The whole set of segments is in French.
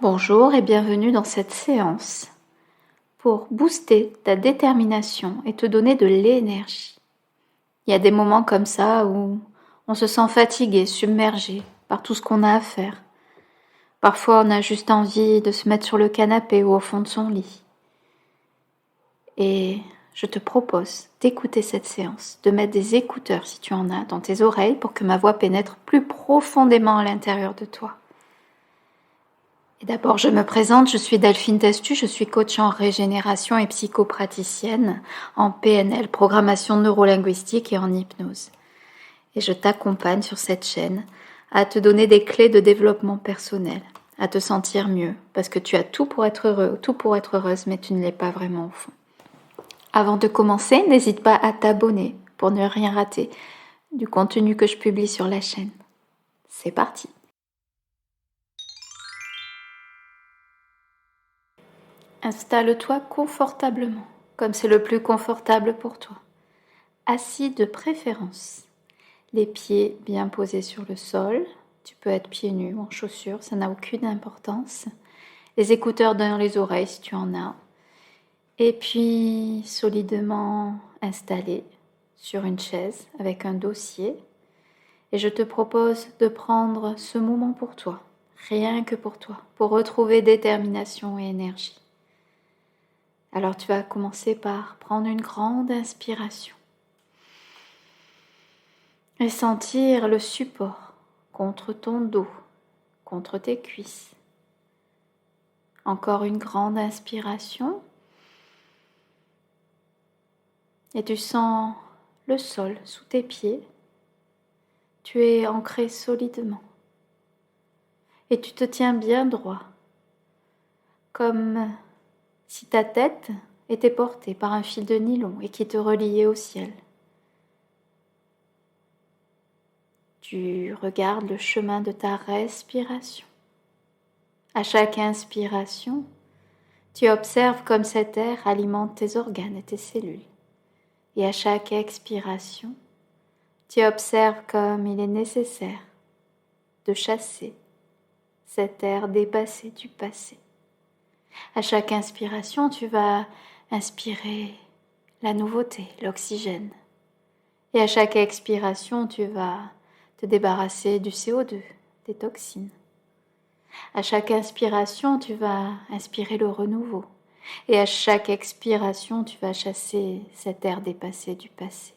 Bonjour et bienvenue dans cette séance pour booster ta détermination et te donner de l'énergie. Il y a des moments comme ça où on se sent fatigué, submergé par tout ce qu'on a à faire. Parfois on a juste envie de se mettre sur le canapé ou au fond de son lit. Et je te propose d'écouter cette séance, de mettre des écouteurs si tu en as dans tes oreilles pour que ma voix pénètre plus profondément à l'intérieur de toi. Et d'abord, je me présente, je suis Delphine Testu, je suis coach en régénération et psychopraticienne, en PNL, programmation neurolinguistique et en hypnose. Et je t'accompagne sur cette chaîne à te donner des clés de développement personnel, à te sentir mieux, parce que tu as tout pour être heureux, tout pour être heureuse, mais tu ne l'es pas vraiment au fond. Avant de commencer, n'hésite pas à t'abonner pour ne rien rater du contenu que je publie sur la chaîne. C'est parti! Installe-toi confortablement, comme c'est le plus confortable pour toi. Assis de préférence, les pieds bien posés sur le sol. Tu peux être pieds nus ou en chaussures, ça n'a aucune importance. Les écouteurs dans les oreilles si tu en as. Et puis solidement installé sur une chaise avec un dossier. Et je te propose de prendre ce moment pour toi, rien que pour toi, pour retrouver détermination et énergie. Alors tu vas commencer par prendre une grande inspiration et sentir le support contre ton dos, contre tes cuisses. Encore une grande inspiration et tu sens le sol sous tes pieds. Tu es ancré solidement et tu te tiens bien droit, comme si ta tête était portée par un fil de nylon et qui te reliait au ciel. Tu regardes le chemin de ta respiration. À chaque inspiration, tu observes comme cet air alimente tes organes et tes cellules. Et à chaque expiration, tu observes comme il est nécessaire de chasser cet air dépassé du passé. À chaque inspiration, tu vas inspirer la nouveauté, l'oxygène. Et à chaque expiration, tu vas te débarrasser du CO2, des toxines. À chaque inspiration, tu vas inspirer le renouveau. Et à chaque expiration, tu vas chasser cet air dépassé du passé.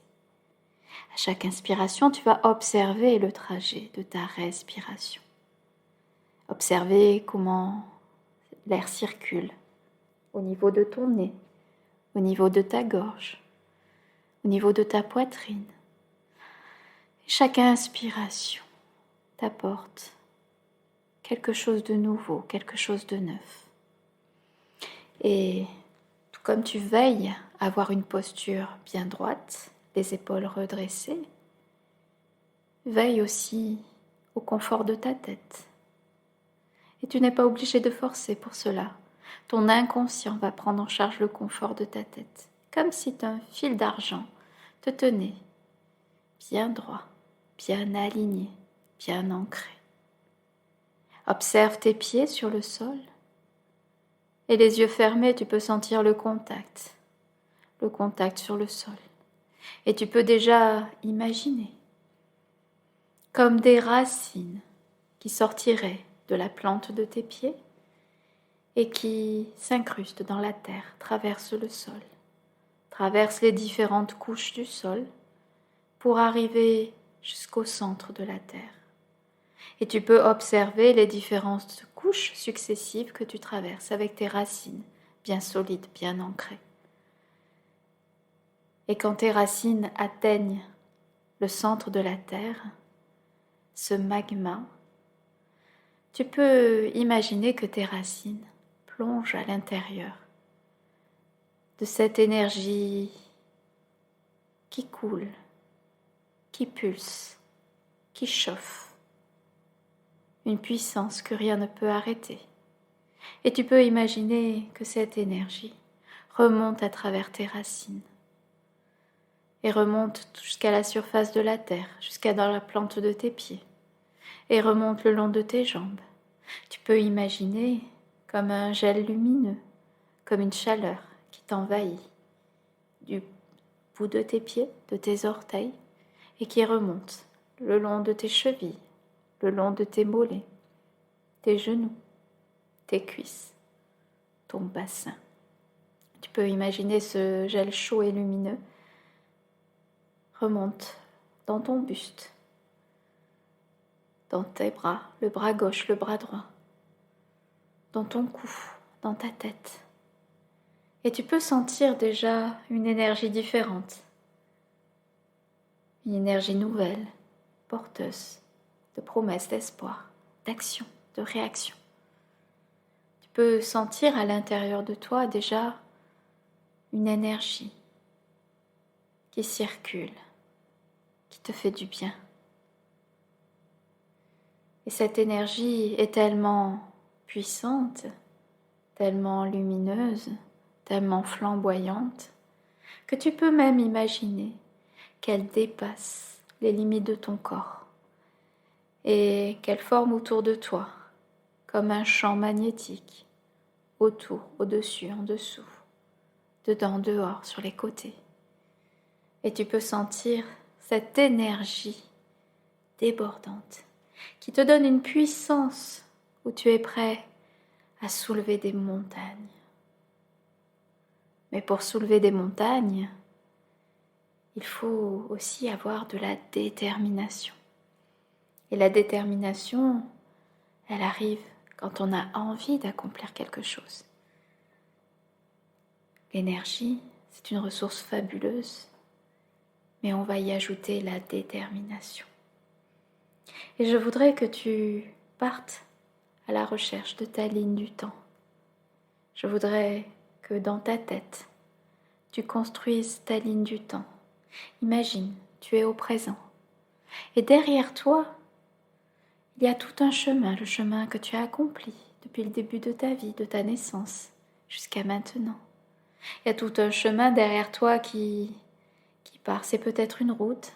À chaque inspiration, tu vas observer le trajet de ta respiration. Observer comment l'air circule au niveau de ton nez, au niveau de ta gorge, au niveau de ta poitrine. Et chaque inspiration t'apporte quelque chose de nouveau, quelque chose de neuf. Et tout comme tu veilles à avoir une posture bien droite, les épaules redressées, veille aussi au confort de ta tête. Et tu n'es pas obligé de forcer pour cela. Ton inconscient va prendre en charge le confort de ta tête, comme si un fil d'argent te tenait bien droit, bien aligné, bien ancré. Observe tes pieds sur le sol et les yeux fermés, tu peux sentir le contact sur le sol. Et tu peux déjà imaginer comme des racines qui sortiraient de la plante de tes pieds et qui s'incrustent dans la terre, traversent le sol, traversent les différentes couches du sol pour arriver jusqu'au centre de la terre. Et tu peux observer les différentes couches successives que tu traverses avec tes racines bien solides, bien ancrées. Et quand tes racines atteignent le centre de la terre, ce magma, tu peux imaginer que tes racines plongent à l'intérieur de cette énergie qui coule, qui pulse, qui chauffe. Une puissance que rien ne peut arrêter. Et tu peux imaginer que cette énergie remonte à travers tes racines et remonte jusqu'à la surface de la terre, jusqu'à dans la plante de tes pieds et remonte le long de tes jambes. Tu peux imaginer comme un gel lumineux, comme une chaleur qui t'envahit du bout de tes pieds, de tes orteils, et qui remonte le long de tes chevilles, le long de tes mollets, tes genoux, tes cuisses, ton bassin. Tu peux imaginer ce gel chaud et lumineux remonte dans ton buste, dans tes bras, le bras gauche, le bras droit, dans ton cou, dans ta tête. Et tu peux sentir déjà une énergie différente, une énergie nouvelle, porteuse de promesses, d'espoir, d'action, de réaction. Tu peux sentir à l'intérieur de toi déjà une énergie qui circule, qui te fait du bien. Et cette énergie est tellement puissante, tellement lumineuse, tellement flamboyante, que tu peux même imaginer qu'elle dépasse les limites de ton corps et qu'elle forme autour de toi comme un champ magnétique, autour, au-dessus, en dessous, dedans, dehors, sur les côtés. Et tu peux sentir cette énergie débordante qui te donne une puissance où tu es prêt à soulever des montagnes. Mais pour soulever des montagnes, il faut aussi avoir de la détermination. Et la détermination, elle arrive quand on a envie d'accomplir quelque chose. L'énergie, c'est une ressource fabuleuse, mais on va y ajouter la détermination. Et je voudrais que tu partes à la recherche de ta ligne du temps. Je voudrais que dans ta tête, tu construises ta ligne du temps. Imagine, tu es au présent. Et derrière toi, il y a tout un chemin, le chemin que tu as accompli depuis le début de ta vie, de ta naissance, jusqu'à maintenant. Il y a tout un chemin derrière toi qui part. C'est peut-être une route,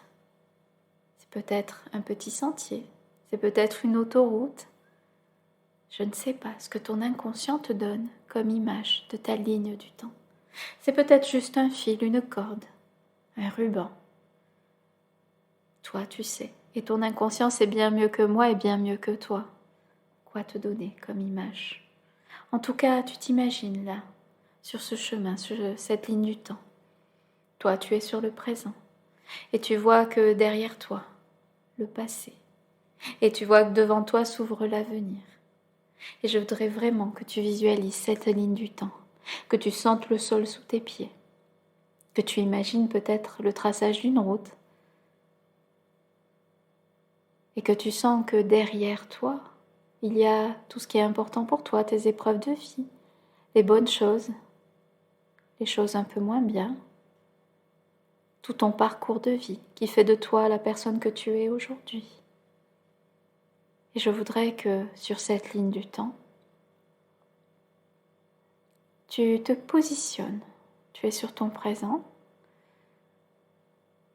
c'est peut-être un petit sentier, c'est peut-être une autoroute. Je ne sais pas ce que ton inconscient te donne comme image de ta ligne du temps. C'est peut-être juste un fil, une corde, un ruban. Toi, tu sais. Et ton inconscient sait bien mieux que moi et bien mieux que toi quoi te donner comme image. En tout cas, tu t'imagines là, sur ce chemin, sur cette ligne du temps. Toi, tu es sur le présent. Et tu vois que derrière toi, le passé. Et tu vois que devant toi s'ouvre l'avenir. Et je voudrais vraiment que tu visualises cette ligne du temps, que tu sentes le sol sous tes pieds, que tu imagines peut-être le traçage d'une route, et que tu sens que derrière toi, il y a tout ce qui est important pour toi, tes épreuves de vie, les bonnes choses, les choses un peu moins bien, tout ton parcours de vie qui fait de toi la personne que tu es aujourd'hui. Et je voudrais que sur cette ligne du temps, tu te positionnes, tu es sur ton présent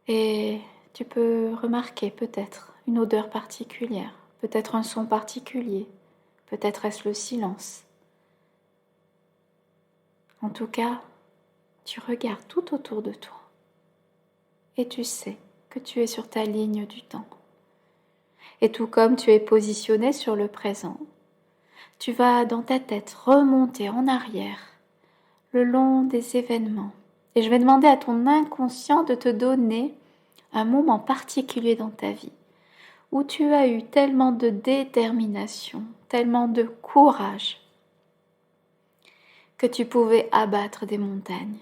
et tu peux remarquer peut-être une odeur particulière, peut-être un son particulier, peut-être est-ce le silence. En tout cas, tu regardes tout autour de toi et tu sais que tu es sur ta ligne du temps. Et tout comme tu es positionné sur le présent, tu vas dans ta tête remonter en arrière le long des événements. Et je vais demander à ton inconscient de te donner un moment particulier dans ta vie où tu as eu tellement de détermination, tellement de courage que tu pouvais abattre des montagnes.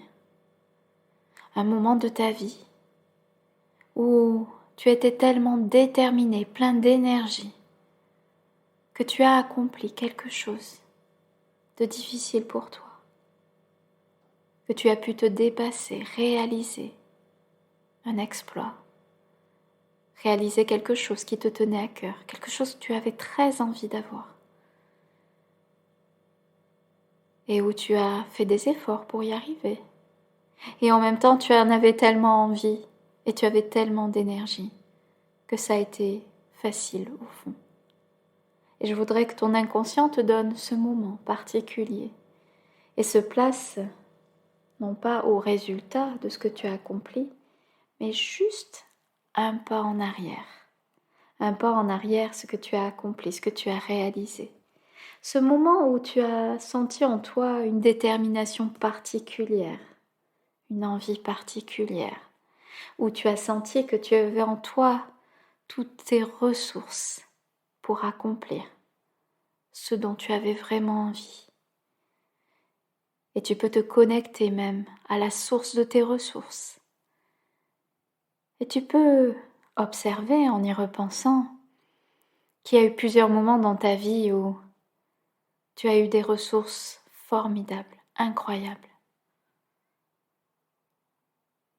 Un moment de ta vie où tu étais tellement déterminé, plein d'énergie, que tu as accompli quelque chose de difficile pour toi, que tu as pu te dépasser, réaliser un exploit, réaliser quelque chose qui te tenait à cœur, quelque chose que tu avais très envie d'avoir, et où tu as fait des efforts pour y arriver. Et en même temps, tu en avais tellement envie et tu avais tellement d'énergie que ça a été facile au fond. Et je voudrais que ton inconscient te donne ce moment particulier et se place non pas au résultat de ce que tu as accompli, mais juste un pas en arrière. Un pas en arrière, ce que tu as accompli, ce que tu as réalisé. Ce moment où tu as senti en toi une détermination particulière, une envie particulière, où tu as senti que tu avais en toi toutes tes ressources pour accomplir ce dont tu avais vraiment envie. Et tu peux te connecter même à la source de tes ressources. Et tu peux observer en y repensant qu'il y a eu plusieurs moments dans ta vie où tu as eu des ressources formidables, incroyables.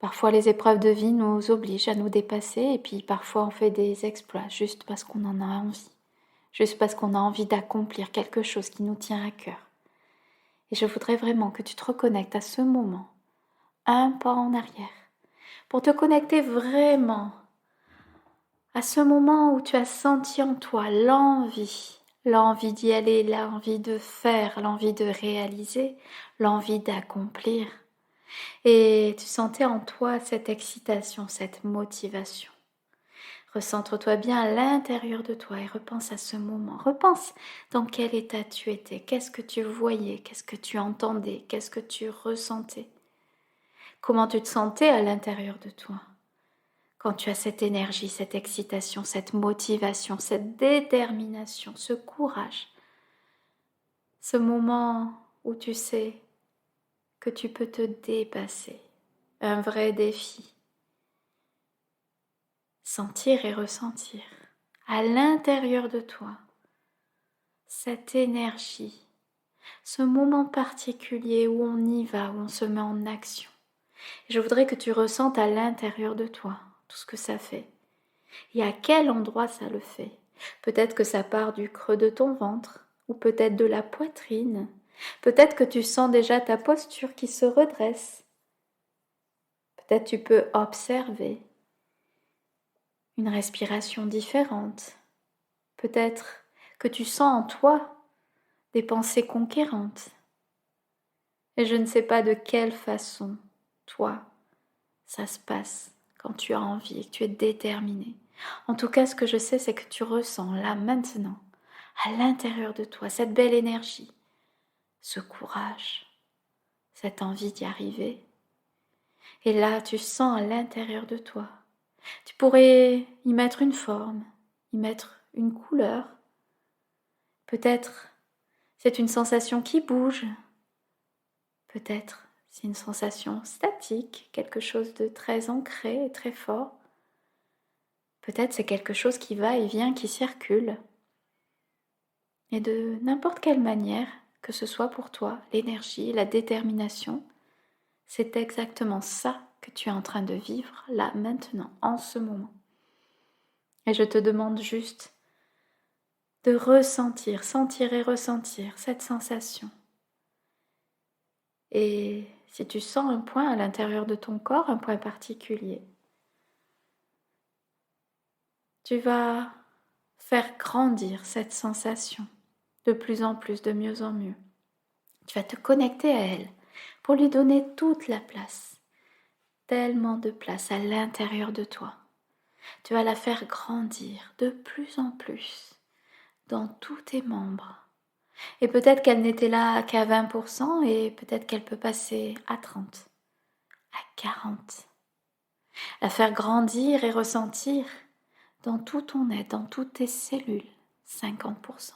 Parfois les épreuves de vie nous obligent à nous dépasser et puis parfois on fait des exploits juste parce qu'on en a envie, juste parce qu'on a envie d'accomplir quelque chose qui nous tient à cœur. Et je voudrais vraiment que tu te reconnectes à ce moment, un pas en arrière, pour te connecter vraiment à ce moment où tu as senti en toi l'envie d'y aller, l'envie de faire, l'envie de réaliser, l'envie d'accomplir. Et tu sentais en toi cette excitation, cette motivation. Recentre-toi bien à l'intérieur de toi et repense à ce moment. Repense dans quel état tu étais, qu'est-ce que tu voyais, qu'est-ce que tu entendais, qu'est-ce que tu ressentais. Comment tu te sentais à l'intérieur de toi quand tu as cette énergie, cette excitation, cette motivation, cette détermination, ce courage. Ce moment où tu sais que tu peux te dépasser. Un vrai défi. Sentir et ressentir à l'intérieur de toi cette énergie, ce moment particulier où on y va, où on se met en action. Je voudrais que tu ressentes à l'intérieur de toi tout ce que ça fait et à quel endroit ça le fait. Peut-être que ça part du creux de ton ventre ou peut-être de la poitrine. Peut-être que tu sens déjà ta posture qui se redresse. Peut-être tu peux observer une respiration différente. Peut-être que tu sens en toi des pensées conquérantes. Et je ne sais pas de quelle façon, toi, ça se passe quand tu as envie et que tu es déterminé. En tout cas, ce que je sais, c'est que tu ressens là, maintenant, à l'intérieur de toi, cette belle énergie, ce courage, cette envie d'y arriver. Et là, tu sens à l'intérieur de toi. Tu pourrais y mettre une forme, y mettre une couleur. Peut-être c'est une sensation qui bouge. Peut-être c'est une sensation statique, quelque chose de très ancré et très fort. Peut-être c'est quelque chose qui va et vient, qui circule. Et de n'importe quelle manière, que ce soit pour toi, l'énergie, la détermination, c'est exactement ça que tu es en train de vivre là, maintenant, en ce moment. Et je te demande juste de ressentir, sentir et ressentir cette sensation. Et si tu sens un point à l'intérieur de ton corps, un point particulier, tu vas faire grandir cette sensation de plus en plus, de mieux en mieux. Tu vas te connecter à elle pour lui donner toute la place, tellement de place à l'intérieur de toi. Tu vas la faire grandir de plus en plus dans tous tes membres. Et peut-être qu'elle n'était là qu'à 20% et peut-être qu'elle peut passer à 30, à 40. La faire grandir et ressentir dans tout ton être, dans toutes tes cellules, 50%.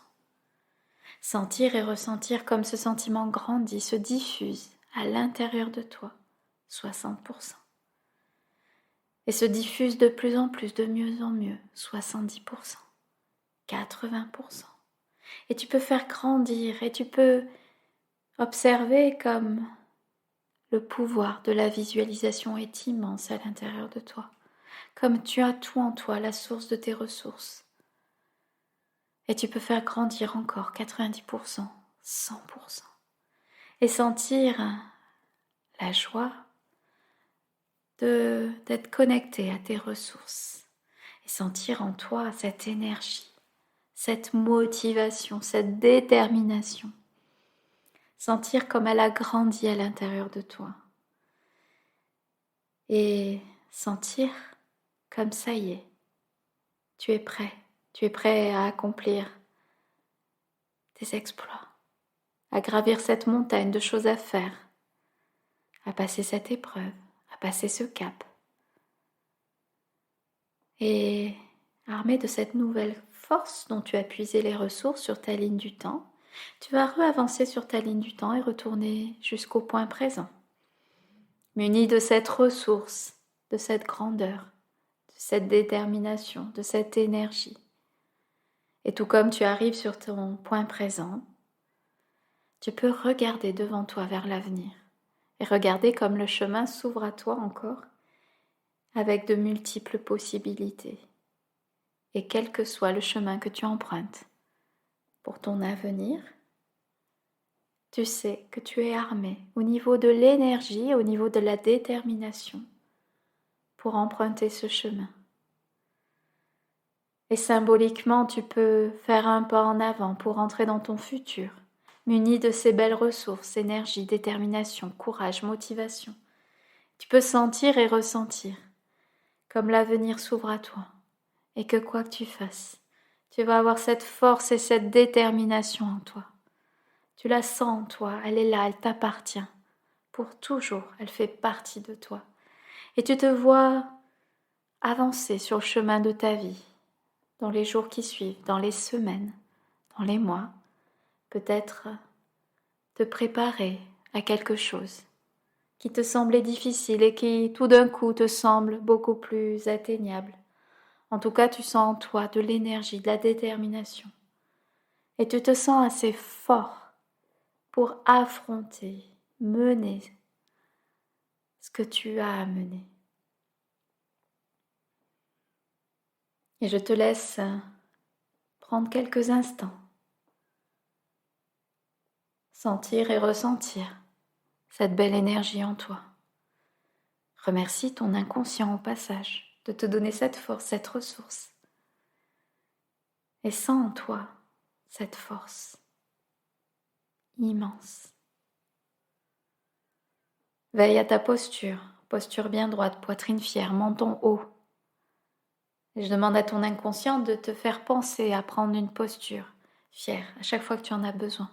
Sentir et ressentir comme ce sentiment grandit, se diffuse à l'intérieur de toi, 60%. Et se diffuse de plus en plus, de mieux en mieux, 70%, 80%. Et tu peux faire grandir et tu peux observer comme le pouvoir de la visualisation est immense à l'intérieur de toi, comme tu as tout en toi, la source de tes ressources. Et tu peux faire grandir encore 90%, 100%. Et sentir la joie d'être connecté à tes ressources. Et sentir en toi cette énergie, cette motivation, cette détermination. Sentir comme elle a grandi à l'intérieur de toi. Et sentir comme ça y est, tu es prêt à accomplir tes exploits, à gravir cette montagne de choses à faire, à passer cette épreuve, à passer ce cap. Et armé de cette nouvelle force dont tu as puisé les ressources sur ta ligne du temps, tu vas avancer sur ta ligne du temps et retourner jusqu'au point présent. Muni de cette ressource, de cette grandeur, de cette détermination, de cette énergie. Et tout comme tu arrives sur ton point présent, tu peux regarder devant toi vers l'avenir et regarder comme le chemin s'ouvre à toi encore avec de multiples possibilités. Et quel que soit le chemin que tu empruntes pour ton avenir, tu sais que tu es armé au niveau de l'énergie, au niveau de la détermination pour emprunter ce chemin. Et symboliquement, tu peux faire un pas en avant pour entrer dans ton futur, muni de ces belles ressources, énergie, détermination, courage, motivation. Tu peux sentir et ressentir comme l'avenir s'ouvre à toi et que quoi que tu fasses, tu vas avoir cette force et cette détermination en toi. Tu la sens en toi, elle est là, elle t'appartient. Pour toujours, elle fait partie de toi. Et tu te vois avancer sur le chemin de ta vie, dans les jours qui suivent, dans les semaines, dans les mois, peut-être te préparer à quelque chose qui te semblait difficile et qui tout d'un coup te semble beaucoup plus atteignable. En tout cas, tu sens en toi de l'énergie, de la détermination. Et tu te sens assez fort pour affronter, mener ce que tu as à mener. Et je te laisse prendre quelques instants, sentir et ressentir cette belle énergie en toi. Remercie ton inconscient au passage de te donner cette force, cette ressource. Et sens en toi cette force immense. Veille à ta posture bien droite, poitrine fière, menton haut. Et je demande à ton inconscient de te faire penser à prendre une posture fière à chaque fois que tu en as besoin,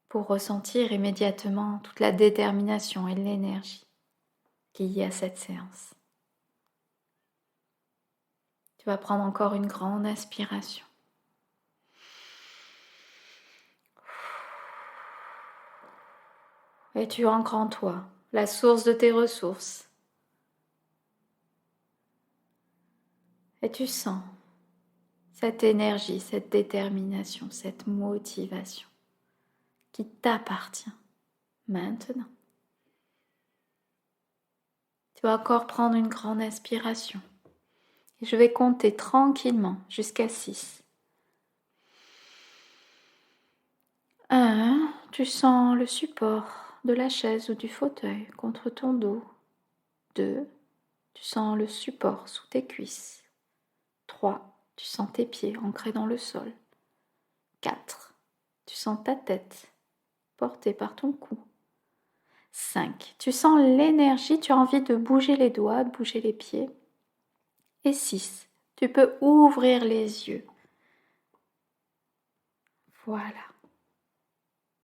pour ressentir immédiatement toute la détermination et l'énergie qui y a à cette séance. Tu vas prendre encore une grande inspiration. Et tu ancres en toi la source de tes ressources. Et tu sens cette énergie, cette détermination, cette motivation qui t'appartient maintenant. Tu vas encore prendre une grande inspiration. Et je vais compter tranquillement jusqu'à 6. 1, tu sens le support de la chaise ou du fauteuil contre ton dos. 2, tu sens le support sous tes cuisses. 3, tu sens tes pieds ancrés dans le sol. 4, tu sens ta tête portée par ton cou. 5, tu sens l'énergie, tu as envie de bouger les doigts, de bouger les pieds. Et 6, tu peux ouvrir les yeux. Voilà.